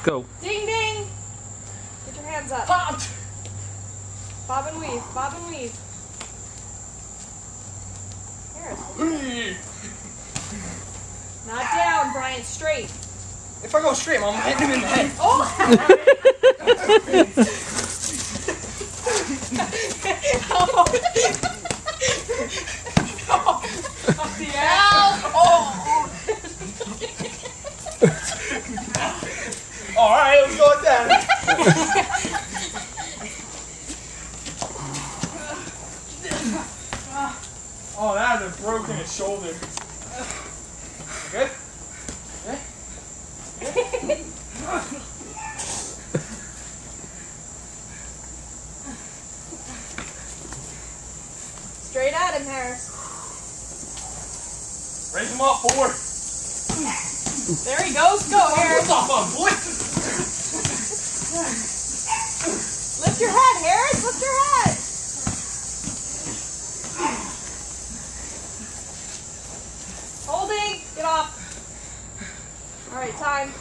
Go. Ding ding! Get your hands up. Popped! Bob and weave, bob and weave. Harris. Not down, Brian, straight. If I go straight, I'm hitting him in the head. Oh! Up the ass. Alright, let's go with that. Oh, that would have broken his shoulder. Good? Straight at him, Harris. Raise him up, forward. There he goes. Go, Harris. What's up, boy? Lift your head, Harris. Lift your head. Holding. Get off. All right, time.